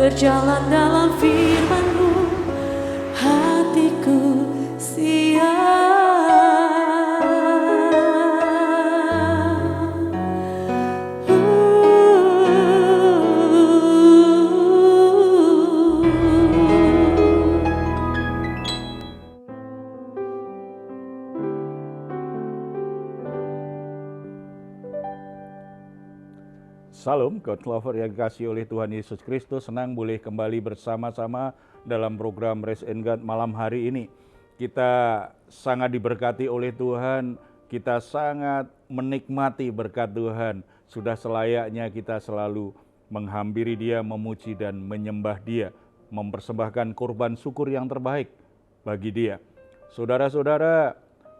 berjalan dalam firman-Mu, hatiku siap. Salam, God Lover yang dikasihi oleh Tuhan Yesus Kristus. Senang boleh kembali bersama-sama dalam program Raise and God malam hari ini. Kita sangat diberkati oleh Tuhan, kita sangat menikmati berkat Tuhan. Sudah selayaknya kita selalu menghampiri Dia, memuji dan menyembah Dia, mempersembahkan kurban syukur yang terbaik bagi Dia. Saudara-saudara,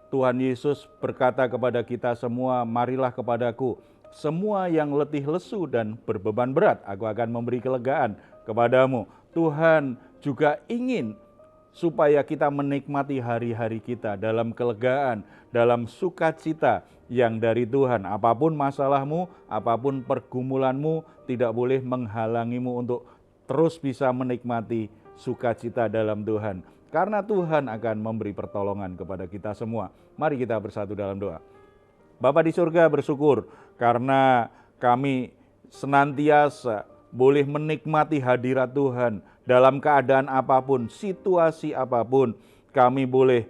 Tuhan Yesus berkata kepada kita semua, marilah kepadaku, semua yang letih lesu dan berbeban berat, aku akan memberi kelegaan kepadamu. Tuhan juga ingin supaya kita menikmati hari-hari kita dalam kelegaan, dalam sukacita yang dari Tuhan. Apapun masalahmu, apapun pergumulanmu, tidak boleh menghalangimu untuk terus bisa menikmati sukacita dalam Tuhan. Karena Tuhan akan memberi pertolongan kepada kita semua. Mari kita bersatu dalam doa. Bapa di surga, bersyukur karena kami senantiasa boleh menikmati hadirat Tuhan dalam keadaan apapun, situasi apapun. Kami boleh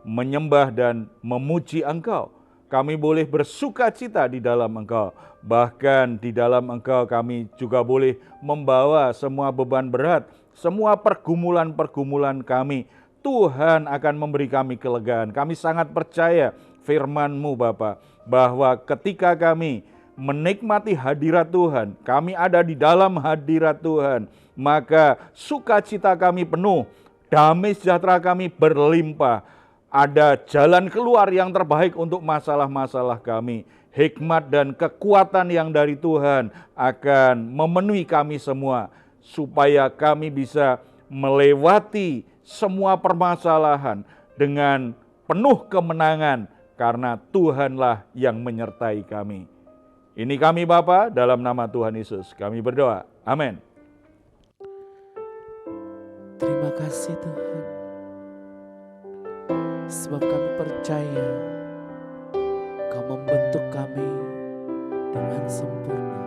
menyembah dan memuji Engkau. Kami boleh bersukacita di dalam Engkau. Bahkan di dalam Engkau kami juga boleh membawa semua beban berat, semua pergumulan-pergumulan kami. Tuhan akan memberi kami kelegaan. Kami sangat percaya firman-Mu Bapa, bahwa ketika kami menikmati hadirat Tuhan, kami ada di dalam hadirat Tuhan, maka sukacita kami penuh, damai sejahtera kami berlimpah, ada jalan keluar yang terbaik untuk masalah-masalah kami. Hikmat dan kekuatan yang dari Tuhan akan memenuhi kami semua, supaya kami bisa melewati semua permasalahan dengan penuh kemenangan, karena Tuhanlah yang menyertai kami. Ini kami Bapa, dalam nama Tuhan Yesus kami berdoa. Amin. Terima kasih Tuhan, sebab kami percaya Kau membentuk kami dengan sempurna,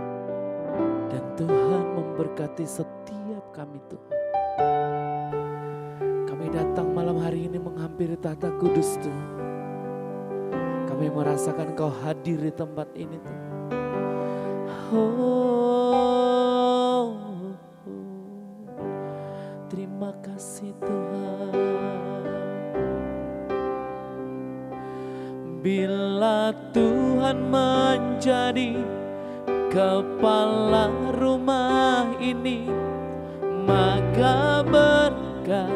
dan Tuhan memberkati setiap kami Tuhan. Kami datang malam hari ini menghampiri tahta kudus Tuhan. Kami merasakan Kau hadir di tempat ini Tuhan. Terima kasih Tuhan. Bila Tuhan menjadi kepala rumah ini, maka berkat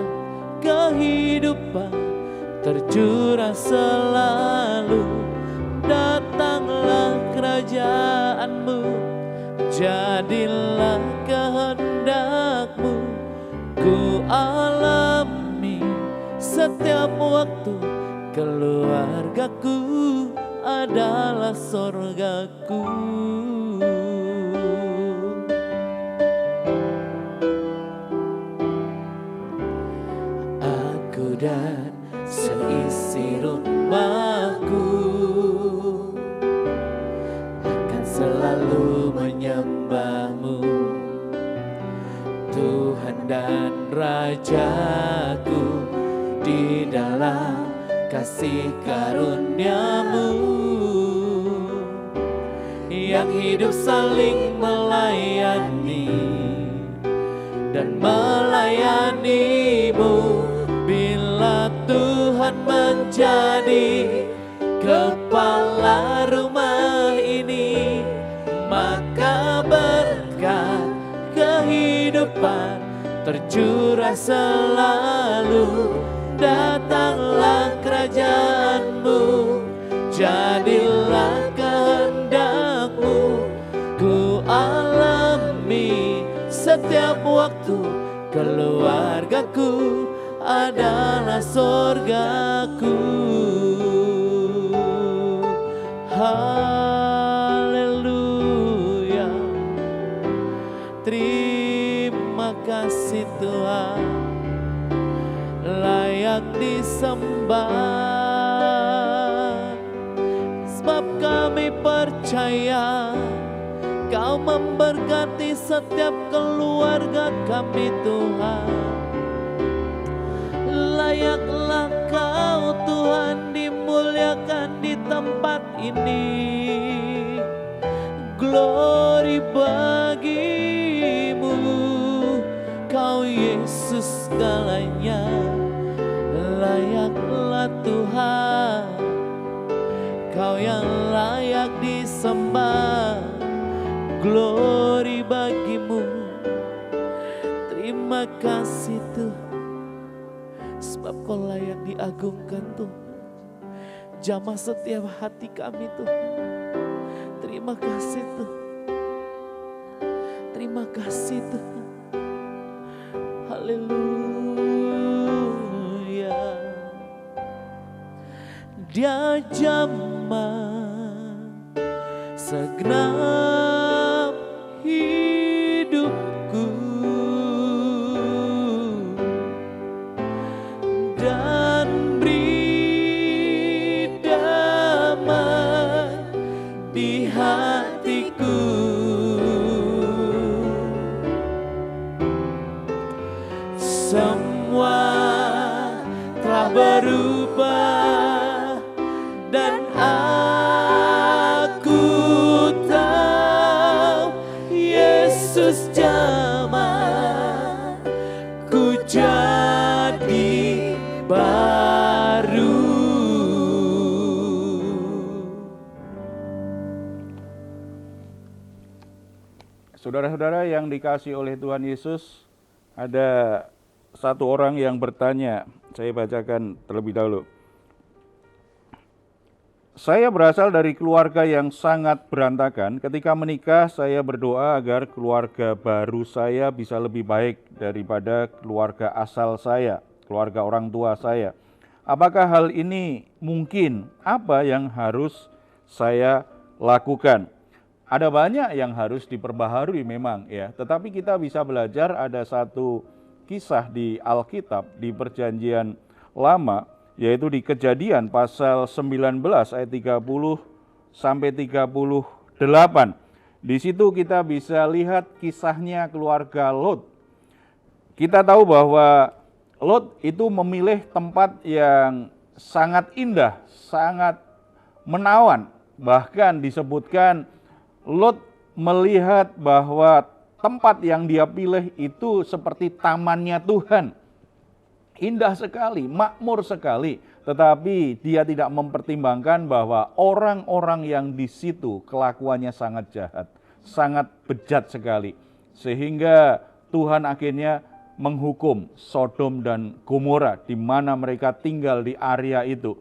kehidupan tercurah selalu. Datanglah kerajaan-Mu, jadilah kehendak-Mu. Ku alami setiap waktu, keluargaku adalah sorgaku. Aku dan seisi rumahku akan selalu menyembah-Mu, Tuhan dan Rajaku, di dalam kasih karunia-Mu yang hidup saling melayani dan melayani-Mu. Bila Tuhan menjadi kepala rumah ini, maka berkat kehidupan tercurah selalu. Datanglah kerajaan-Mu, jadilah kehendak-Mu. Ku alami setiap waktu, keluargaku adalah sorgaku. Haleluya. Terima Tuhan, layak disembah. Sebab kami percaya Kau memberkati setiap keluarga kami Tuhan. Layaklah Kau Tuhan dimuliakan di tempat ini. Glory bagimu, Kau Yesus segalanya. Layaklah Tuhan, Kau yang layak disembah. Glory bagimu. Terima kasih Tuhan, sebab Kau layak diagungkan Tuhan. Jamah setiap hati kami Tuhan. Terima kasih Tuhan. Terima kasih Tuhan. Haleluya. Dia jamah segenap hidupku dan beri damai di hatiku. Semua telah berubah dan aku tahu Yesus jamah ku jadi baru. Saudara-saudara yang dikasihi oleh Tuhan Yesus, ada satu orang yang bertanya, saya bacakan terlebih dahulu. Saya berasal dari keluarga yang sangat berantakan. Ketika menikah, saya berdoa agar keluarga baru saya bisa lebih baik daripada keluarga asal saya, keluarga orang tua saya. Apakah hal ini mungkin? Apa yang harus saya lakukan? Ada banyak yang harus diperbaharui memang ya, tetapi kita bisa belajar ada satu kisah di Alkitab di Perjanjian Lama, yaitu di Kejadian pasal 19 ayat 30 sampai 38. Di situ kita bisa lihat kisahnya keluarga Lot. Kita tahu bahwa Lot itu memilih tempat yang sangat indah, sangat menawan. Bahkan disebutkan Lot melihat bahwa tempat yang dia pilih itu seperti tamannya Tuhan. Indah sekali, makmur sekali. Tetapi dia tidak mempertimbangkan bahwa orang-orang yang di situ kelakuannya sangat jahat, sangat bejat sekali. Sehingga Tuhan akhirnya menghukum Sodom dan Gomora di mana mereka tinggal di area itu.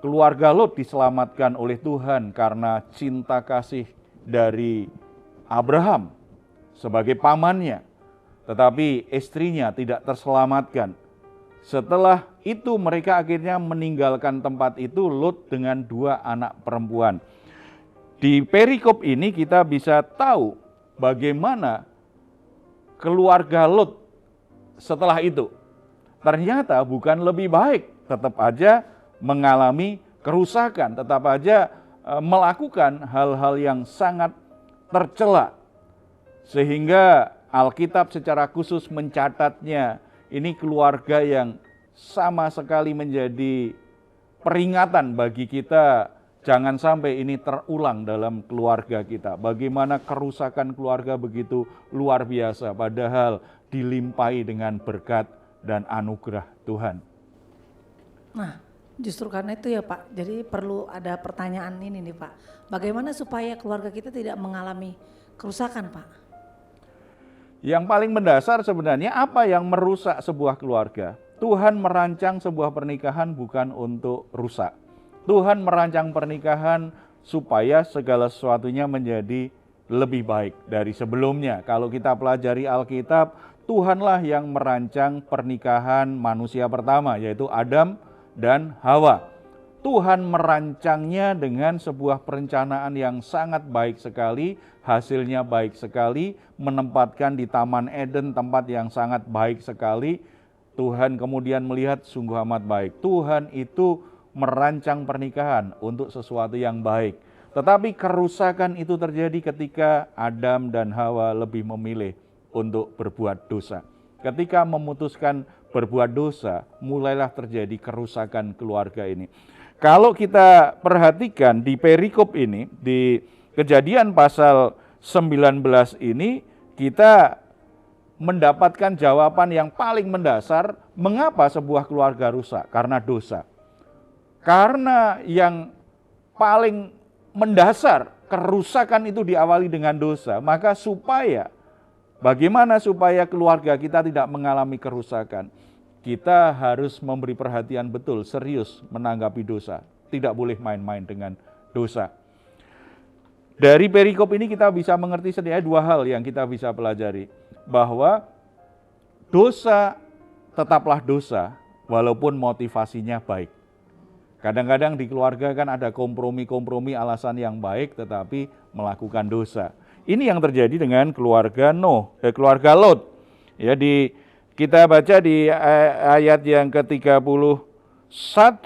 Keluarga Lot diselamatkan oleh Tuhan karena cinta kasih dari Abraham sebagai pamannya, tetapi istrinya tidak terselamatkan. Setelah itu mereka akhirnya meninggalkan tempat itu, Lot dengan 2 anak perempuan. Di perikop ini kita bisa tahu bagaimana keluarga Lot setelah itu. Ternyata bukan lebih baik, tetap aja mengalami kerusakan, tetap aja melakukan hal-hal yang sangat tercela, sehingga Alkitab secara khusus mencatatnya ini keluarga yang sama sekali menjadi peringatan bagi kita. Jangan sampai ini terulang dalam keluarga kita. Bagaimana kerusakan keluarga begitu luar biasa, padahal dilimpahi dengan berkat dan anugerah Tuhan. Nah, justru karena itu ya Pak, jadi perlu ada pertanyaan ini nih Pak. Bagaimana supaya keluarga kita tidak mengalami kerusakan Pak? Yang paling mendasar sebenarnya apa yang merusak sebuah keluarga? Tuhan merancang sebuah pernikahan bukan untuk rusak. Tuhan merancang pernikahan supaya segala sesuatunya menjadi lebih baik dari sebelumnya. Kalau kita pelajari Alkitab, Tuhanlah yang merancang pernikahan manusia pertama, yaitu Adam dan Hawa. Tuhan merancangnya dengan sebuah perencanaan yang sangat baik sekali, hasilnya baik sekali, menempatkan di Taman Eden tempat yang sangat baik sekali. Tuhan kemudian melihat sungguh amat baik. Tuhan itu merancang pernikahan untuk sesuatu yang baik. Tetapi kerusakan itu terjadi ketika Adam dan Hawa lebih memilih untuk berbuat dosa. Ketika memutuskan berbuat dosa, mulailah terjadi kerusakan keluarga ini. Kalau kita perhatikan di perikop ini, di Kejadian pasal 19 ini, kita mendapatkan jawaban yang paling mendasar mengapa sebuah keluarga rusak, karena dosa. Karena yang paling mendasar kerusakan itu diawali dengan dosa, maka bagaimana supaya keluarga kita tidak mengalami kerusakan? Kita harus memberi perhatian betul, serius menanggapi dosa. Tidak boleh main-main dengan dosa. Dari perikop ini kita bisa mengerti setidaknya dua hal yang kita bisa pelajari. Bahwa dosa tetaplah dosa walaupun motivasinya baik. Kadang-kadang di keluarga kan ada kompromi-kompromi alasan yang baik tetapi melakukan dosa. Ini yang terjadi dengan keluarga keluarga Lot. Ya, kita baca di ayat yang ke-31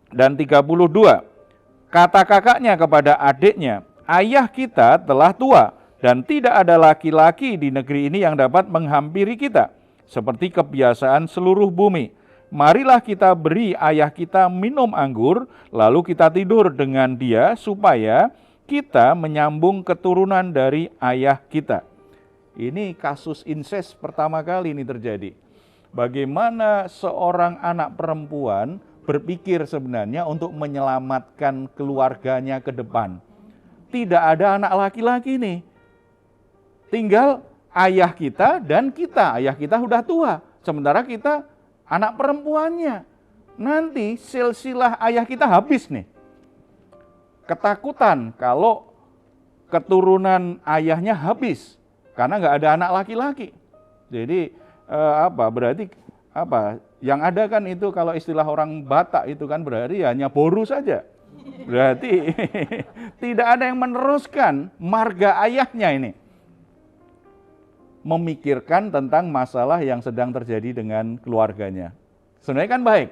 dan 32. Kata kakaknya kepada adiknya, "Ayah kita telah tua dan tidak ada laki-laki di negeri ini yang dapat menghampiri kita, seperti kebiasaan seluruh bumi. Marilah kita beri ayah kita minum anggur, lalu kita tidur dengan dia supaya kita menyambung keturunan dari ayah kita." Ini kasus inses pertama kali ini terjadi. Bagaimana seorang anak perempuan berpikir sebenarnya untuk menyelamatkan keluarganya ke depan. Tidak ada anak laki-laki nih. Tinggal ayah kita dan kita. Ayah kita sudah tua, sementara kita anak perempuannya. Nanti silsilah ayah kita habis nih. Ketakutan kalau keturunan ayahnya habis karena nggak ada anak laki-laki. Jadi berarti yang ada kan itu kalau istilah orang Batak itu kan berarti hanya boru saja. Berarti tidak ada yang meneruskan marga ayahnya ini. Memikirkan tentang masalah yang sedang terjadi dengan keluarganya. Sebenarnya kan baik.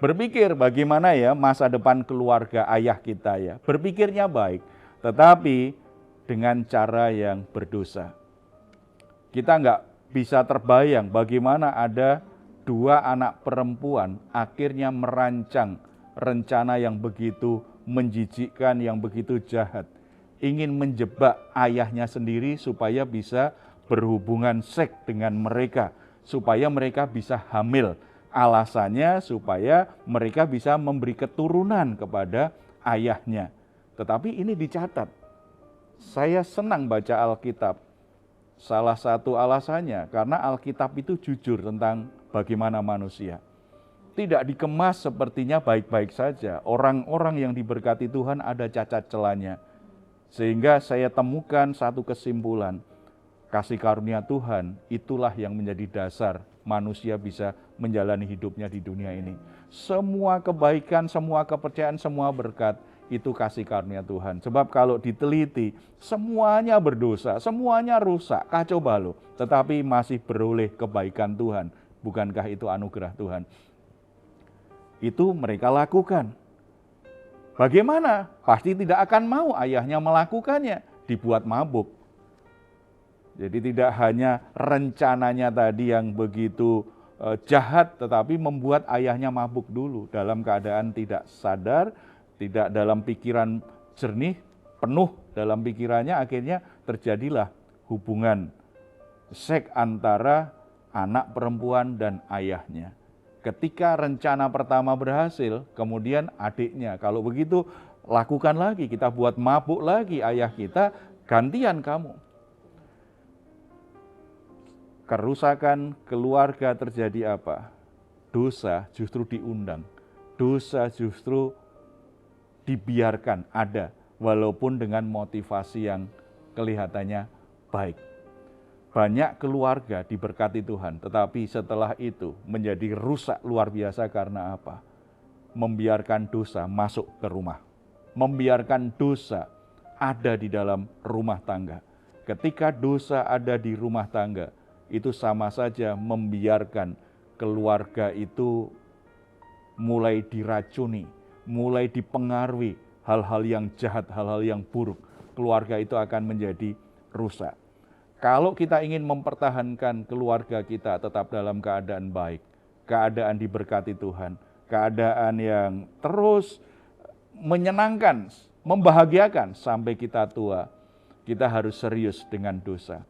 Berpikir bagaimana ya masa depan keluarga ayah kita ya. Berpikirnya baik, tetapi dengan cara yang berdosa. Kita nggak bisa terbayang bagaimana ada dua anak perempuan akhirnya merancang rencana yang begitu menjijikkan, yang begitu jahat. Ingin menjebak ayahnya sendiri supaya bisa berhubungan seks dengan mereka, supaya mereka bisa hamil. Alasannya supaya mereka bisa memberi keturunan kepada ayahnya. Tetapi ini dicatat. Saya senang baca Alkitab. Salah satu alasannya karena Alkitab itu jujur tentang bagaimana manusia. Tidak dikemas sepertinya baik-baik saja. Orang-orang yang diberkati Tuhan ada cacat celanya. Sehingga saya temukan satu kesimpulan. Kasih karunia Tuhan itulah yang menjadi dasar manusia bisa menjalani hidupnya di dunia ini. Semua kebaikan, semua kepercayaan, semua berkat itu kasih karunia Tuhan. Sebab kalau diteliti, semuanya berdosa, semuanya rusak, kacau balau. Tetapi masih beroleh kebaikan Tuhan. Bukankah itu anugerah Tuhan? Itu mereka lakukan. Bagaimana? Pasti tidak akan mau ayahnya melakukannya. Dibuat mabuk. Jadi tidak hanya rencananya tadi yang begitu jahat, tetapi membuat ayahnya mabuk dulu. Dalam keadaan tidak sadar, tidak dalam pikiran jernih, penuh dalam pikirannya, akhirnya terjadilah hubungan seks antara anak perempuan dan ayahnya. Ketika rencana pertama berhasil, kemudian adiknya, kalau begitu lakukan lagi, kita buat mabuk lagi ayah kita, gantian kamu. Kerusakan keluarga terjadi apa? Dosa justru diundang, dosa justru dibiarkan ada, walaupun dengan motivasi yang kelihatannya baik. Banyak keluarga diberkati Tuhan, tetapi setelah itu menjadi rusak luar biasa karena apa? membiarkan dosa masuk ke rumah. Membiarkan dosa ada di dalam rumah tangga. Ketika dosa ada di rumah tangga, itu sama saja membiarkan keluarga itu mulai diracuni, mulai dipengaruhi hal-hal yang jahat, hal-hal yang buruk. Keluarga itu akan menjadi rusak. Kalau kita ingin mempertahankan keluarga kita tetap dalam keadaan baik, keadaan diberkati Tuhan, keadaan yang terus menyenangkan, membahagiakan sampai kita tua, kita harus serius dengan dosa.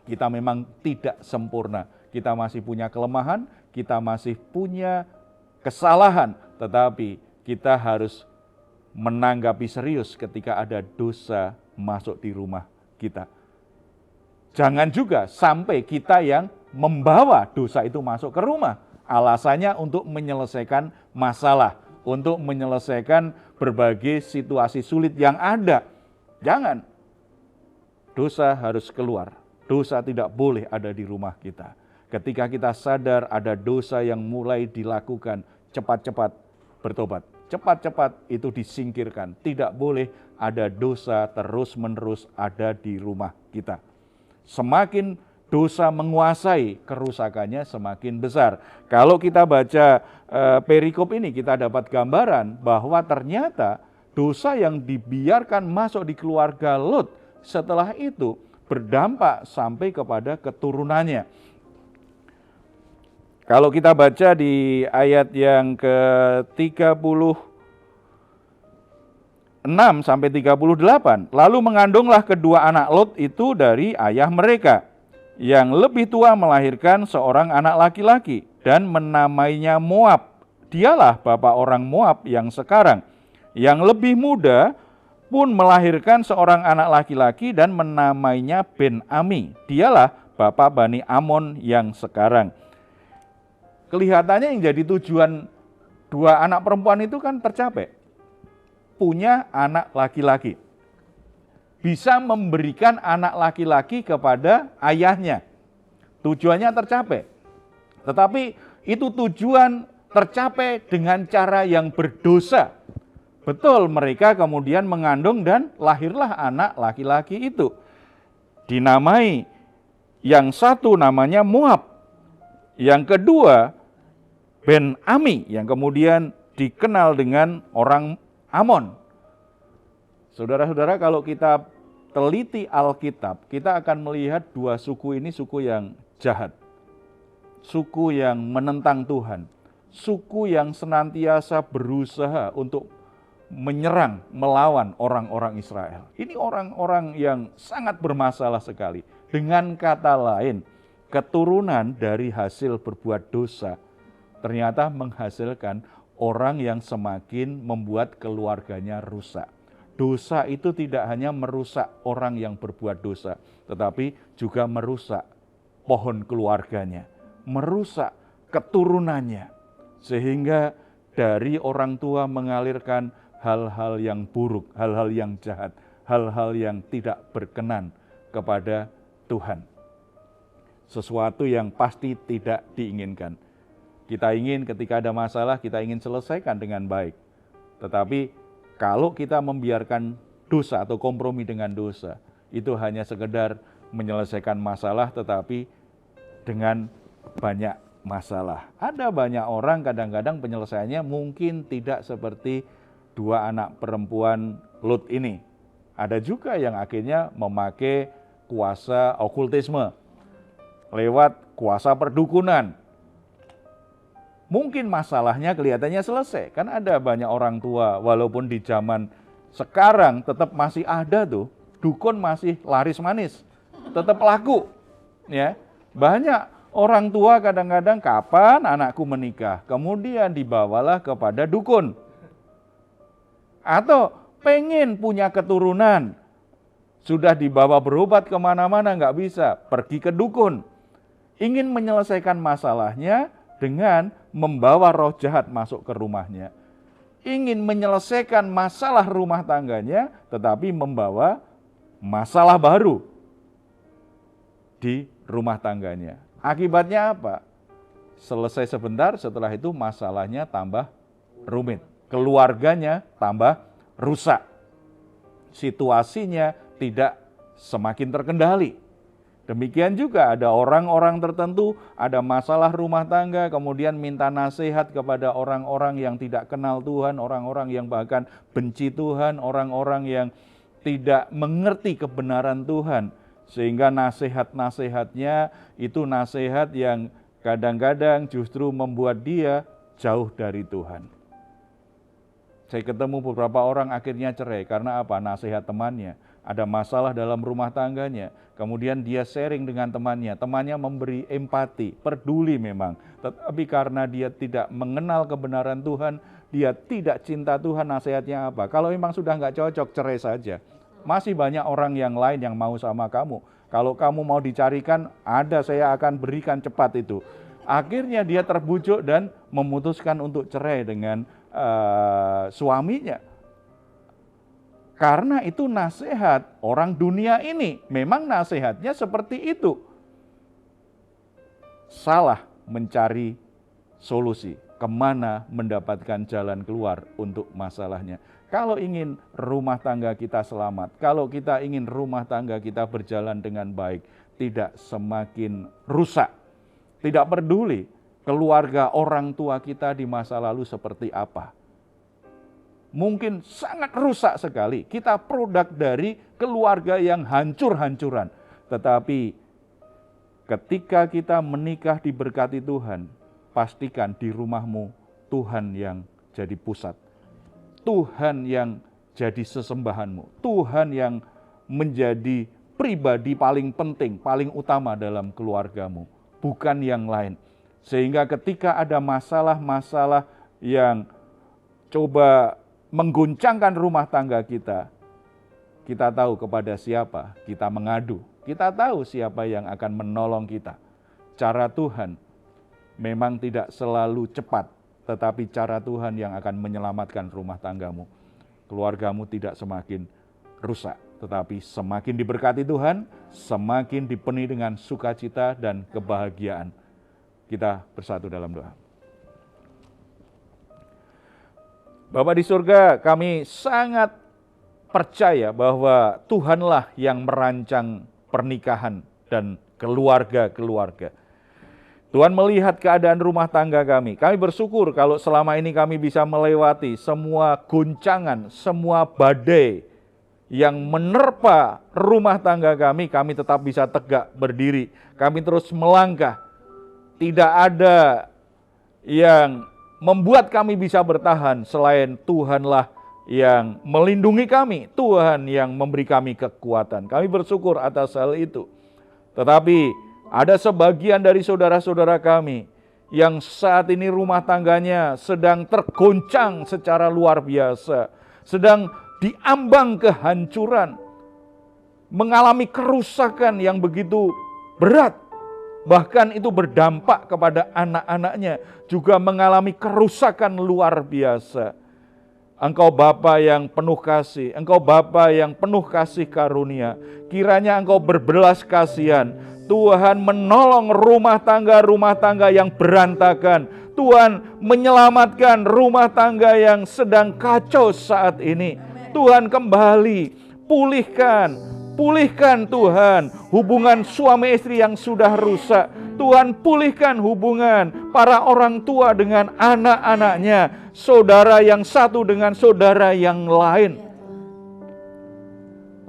Kita memang tidak sempurna, kita masih punya kelemahan, kita masih punya kesalahan, tetapi kita harus menanggapi serius ketika ada dosa masuk di rumah kita. Jangan juga sampai kita yang membawa dosa itu masuk ke rumah. Alasannya untuk menyelesaikan masalah, untuk menyelesaikan berbagai situasi sulit yang ada. Jangan. Dosa harus keluar. Dosa tidak boleh ada di rumah kita. Ketika kita sadar ada dosa yang mulai dilakukan, cepat-cepat bertobat. Cepat-cepat itu disingkirkan. Tidak boleh ada dosa terus-menerus ada di rumah kita. Semakin dosa menguasai, kerusakannya semakin besar. Kalau kita baca perikop ini, kita dapat gambaran bahwa ternyata dosa yang dibiarkan masuk di keluarga Lot, setelah itu berdampak sampai kepada keturunannya. Kalau kita baca di ayat yang ke-36 sampai 38, lalu mengandunglah kedua anak Lot itu dari ayah mereka. Yang lebih tua melahirkan seorang anak laki-laki dan menamainya Moab. Dialah bapak orang Moab yang sekarang. Yang lebih muda pun melahirkan seorang anak laki-laki dan menamainya Ben-Ami. Dialah bapak Bani Amon yang sekarang. Kelihatannya yang jadi tujuan dua anak perempuan itu kan tercapai. Punya anak laki-laki. Bisa memberikan anak laki-laki kepada ayahnya. Tujuannya tercapai. Tetapi itu tujuan tercapai dengan cara yang berdosa. Betul, mereka kemudian mengandung dan lahirlah anak laki-laki itu. Dinamai, yang satu namanya Moab. Yang kedua Ben-Ami, yang kemudian dikenal dengan orang Amon. Saudara-saudara, kalau kita teliti Alkitab, kita akan melihat dua suku ini suku yang jahat. Suku yang menentang Tuhan. Suku yang senantiasa berusaha untuk menyerang, melawan orang-orang Israel. Ini orang-orang yang sangat bermasalah sekali. Dengan kata lain, keturunan dari hasil berbuat dosa ternyata menghasilkan orang yang semakin membuat keluarganya rusak. Dosa itu tidak hanya merusak orang yang berbuat dosa, tetapi juga merusak pohon keluarganya, merusak keturunannya. Sehingga dari orang tua mengalirkan hal-hal yang buruk, hal-hal yang jahat, hal-hal yang tidak berkenan kepada Tuhan. Sesuatu yang pasti tidak diinginkan. Kita ingin ketika ada masalah, kita ingin selesaikan dengan baik. Tetapi kalau kita membiarkan dosa atau kompromi dengan dosa, itu hanya sekedar menyelesaikan masalah tetapi dengan banyak masalah. Ada banyak orang kadang-kadang penyelesaiannya mungkin tidak seperti dua anak perempuan Lot ini. Ada juga yang akhirnya memakai kuasa okultisme, lewat kuasa perdukunan. Mungkin masalahnya kelihatannya selesai. Kan ada banyak orang tua, walaupun di zaman sekarang tetap masih ada tuh, dukun masih laris manis, tetap laku. Ya, banyak orang tua kadang-kadang kapan anakku menikah, kemudian dibawalah kepada dukun. Atau pengen punya keturunan, sudah dibawa berobat kemana-mana nggak bisa, pergi ke dukun. Ingin menyelesaikan masalahnya dengan membawa roh jahat masuk ke rumahnya. Ingin menyelesaikan masalah rumah tangganya, tetapi membawa masalah baru di rumah tangganya. Akibatnya apa? Selesai sebentar, setelah itu masalahnya tambah rumit. Keluarganya tambah rusak. Situasinya tidak semakin terkendali. Demikian juga ada orang-orang tertentu, ada masalah rumah tangga, kemudian minta nasihat kepada orang-orang yang tidak kenal Tuhan, orang-orang yang bahkan benci Tuhan, orang-orang yang tidak mengerti kebenaran Tuhan. Sehingga nasihat-nasihatnya itu nasihat yang kadang-kadang justru membuat dia jauh dari Tuhan. Saya ketemu beberapa orang akhirnya cerai karena apa? Nasihat temannya. Ada masalah dalam rumah tangganya, kemudian dia sharing dengan temannya memberi empati, peduli memang. Tetapi karena dia tidak mengenal kebenaran Tuhan, dia tidak cinta Tuhan, nasihatnya apa? Kalau memang sudah nggak cocok, cerai saja. Masih banyak orang yang lain yang mau sama kamu. Kalau kamu mau dicarikan, saya akan berikan cepat itu. Akhirnya dia terbujuk dan memutuskan untuk cerai dengan suaminya. Karena itu nasihat orang dunia ini, memang nasihatnya seperti itu. Salah mencari solusi, kemana mendapatkan jalan keluar untuk masalahnya. Kalau ingin rumah tangga kita selamat, kalau kita ingin rumah tangga kita berjalan dengan baik, tidak semakin rusak, tidak peduli keluarga orang tua kita di masa lalu seperti apa. Mungkin sangat rusak sekali. Kita produk dari keluarga yang hancur-hancuran. Tetapi ketika kita menikah diberkati Tuhan, pastikan di rumahmu Tuhan yang jadi pusat. Tuhan yang jadi sesembahanmu. Tuhan yang menjadi pribadi paling penting, paling utama dalam keluargamu. Bukan yang lain. Sehingga ketika ada masalah-masalah yang coba mengguncangkan rumah tangga kita tahu kepada siapa kita mengadu, kita tahu siapa yang akan menolong kita. Cara Tuhan memang tidak selalu cepat, tetapi cara Tuhan yang akan menyelamatkan rumah tanggamu. Keluargamu tidak semakin rusak, tetapi semakin diberkati Tuhan, semakin dipenuhi dengan sukacita dan kebahagiaan. Kita bersatu dalam doa. Bapa di surga, kami sangat percaya bahwa Tuhanlah yang merancang pernikahan dan keluarga-keluarga. Tuhan melihat keadaan rumah tangga kami. Kami bersyukur kalau selama ini kami bisa melewati semua guncangan, semua badai yang menerpa rumah tangga kami tetap bisa tegak berdiri. Kami terus melangkah. Tidak ada yang membuat kami bisa bertahan selain Tuhanlah yang melindungi kami, Tuhan yang memberi kami kekuatan. Kami bersyukur atas hal itu. Tetapi ada sebagian dari saudara-saudara kami yang saat ini rumah tangganya sedang tergoncang secara luar biasa, sedang diambang kehancuran, mengalami kerusakan yang begitu berat. Bahkan itu berdampak kepada anak-anaknya, juga mengalami kerusakan luar biasa. Engkau Bapa yang penuh kasih, Engkau Bapa yang penuh kasih karunia. Kiranya Engkau berbelas kasihan. Tuhan menolong rumah tangga yang berantakan. Tuhan menyelamatkan rumah tangga yang sedang kacau saat ini. Tuhan kembali pulihkan Tuhan hubungan suami istri yang sudah rusak. Tuhan pulihkan hubungan para orang tua dengan anak-anaknya, saudara yang satu dengan saudara yang lain.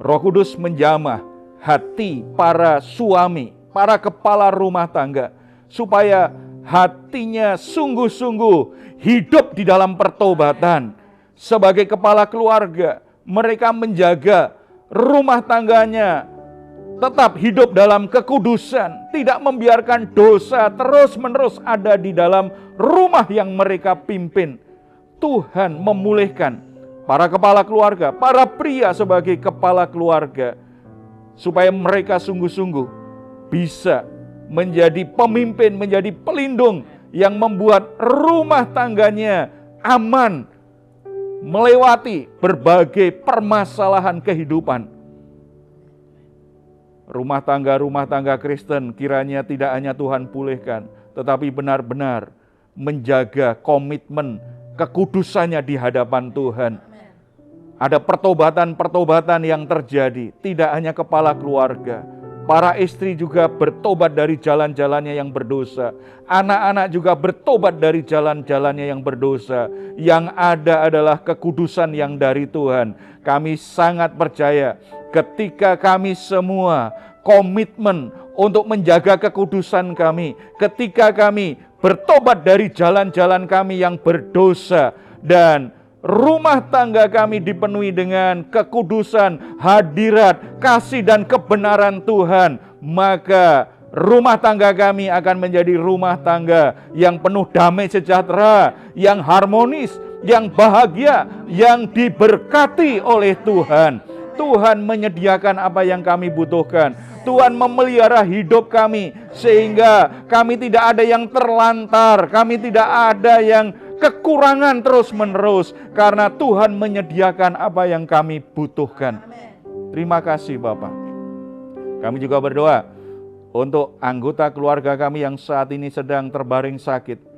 Roh Kudus menjamah hati para suami, para kepala rumah tangga, supaya hatinya sungguh-sungguh hidup di dalam pertobatan. Sebagai kepala keluarga, mereka menjaga rumah tangganya tetap hidup dalam kekudusan, tidak membiarkan dosa terus-menerus ada di dalam rumah yang mereka pimpin. Tuhan memulihkan para kepala keluarga, para pria sebagai kepala keluarga, supaya mereka sungguh-sungguh bisa menjadi pemimpin, menjadi pelindung yang membuat rumah tangganya aman melewati berbagai permasalahan kehidupan. Rumah tangga Kristen kiranya tidak hanya Tuhan pulihkan, tetapi benar-benar menjaga komitmen kekudusannya di hadapan Tuhan. Ada pertobatan-pertobatan yang terjadi, tidak hanya kepala keluarga. Para istri juga bertobat dari jalan-jalannya yang berdosa. Anak-anak juga bertobat dari jalan-jalannya yang berdosa. Yang ada adalah kekudusan yang dari Tuhan. Kami sangat percaya ketika kami semua komitmen untuk menjaga kekudusan kami. Ketika kami bertobat dari jalan-jalan kami yang berdosa. Dan rumah tangga kami dipenuhi dengan kekudusan, hadirat, kasih dan kebenaran Tuhan, maka rumah tangga kami akan menjadi rumah tangga yang penuh damai sejahtera, yang harmonis, yang bahagia, yang diberkati oleh Tuhan. Tuhan menyediakan apa yang kami butuhkan. Tuhan memelihara hidup kami sehingga kami tidak ada yang terlantar, kami tidak ada yang kekurangan terus-menerus karena Tuhan menyediakan apa yang kami butuhkan. Terima kasih Bapak. Kami juga berdoa untuk anggota keluarga kami yang saat ini sedang terbaring sakit.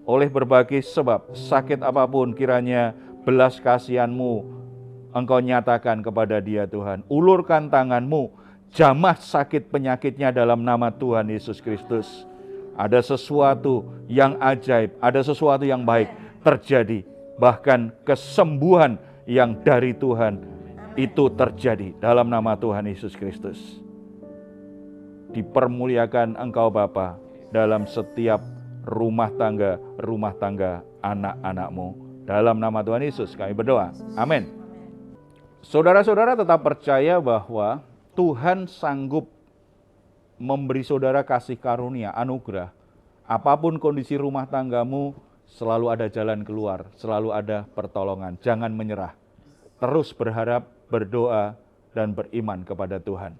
Oleh berbagai sebab, sakit apapun kiranya belas kasihan-Mu Engkau nyatakan kepada dia Tuhan. Ulurkan tangan-Mu, jamah sakit penyakitnya dalam nama Tuhan Yesus Kristus. Ada sesuatu yang ajaib, ada sesuatu yang baik terjadi. Bahkan kesembuhan yang dari Tuhan itu terjadi dalam nama Tuhan Yesus Kristus. Dipermuliakan Engkau Bapa dalam setiap rumah tangga anak-anak-Mu. Dalam nama Tuhan Yesus kami berdoa. Amin. Saudara-saudara tetap percaya bahwa Tuhan sanggup memberi saudara kasih karunia, anugerah. Apapun kondisi rumah tanggamu, selalu ada jalan keluar, selalu ada pertolongan. Jangan menyerah. Terus berharap, berdoa, dan beriman kepada Tuhan.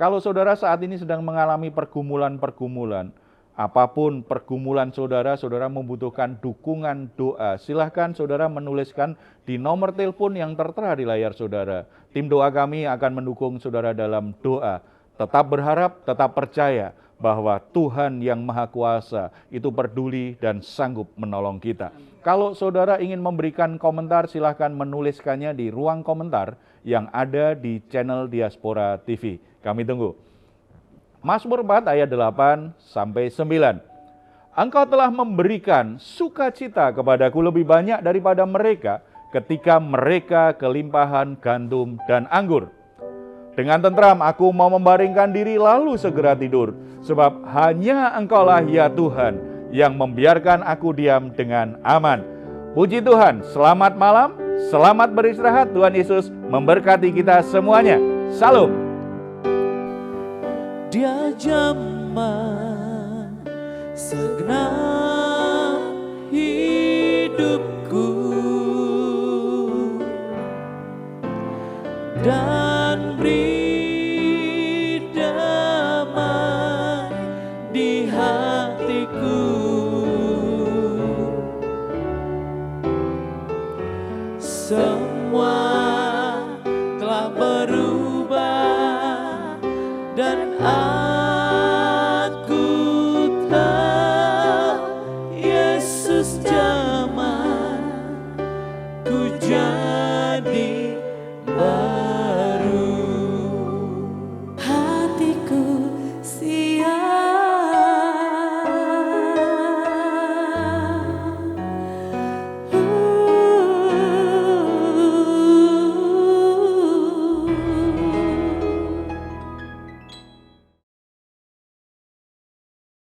Kalau saudara saat ini sedang mengalami pergumulan-pergumulan, apapun pergumulan saudara, saudara membutuhkan dukungan doa. Silahkan saudara menuliskan di nomor telepon yang tertera di layar saudara. Tim doa kami akan mendukung saudara dalam doa. Tetap berharap, tetap percaya bahwa Tuhan yang Maha Kuasa itu peduli dan sanggup menolong kita. Kalau saudara ingin memberikan komentar, silahkan menuliskannya di ruang komentar yang ada di channel Diaspora TV. Kami tunggu. Mazmur 4 ayat 8-9. Engkau telah memberikan sukacita kepadaku lebih banyak daripada mereka ketika mereka kelimpahan gandum dan anggur. Dengan tentram aku mau membaringkan diri lalu segera tidur, sebab hanya Engkaulah ya Tuhan yang membiarkan aku diam dengan aman. Puji Tuhan, selamat malam, selamat beristirahat. Tuhan Yesus memberkati kita semuanya. Salam. Dia jamah segenap hidupku dan beri damai di hatiku. Semua telah berubah dan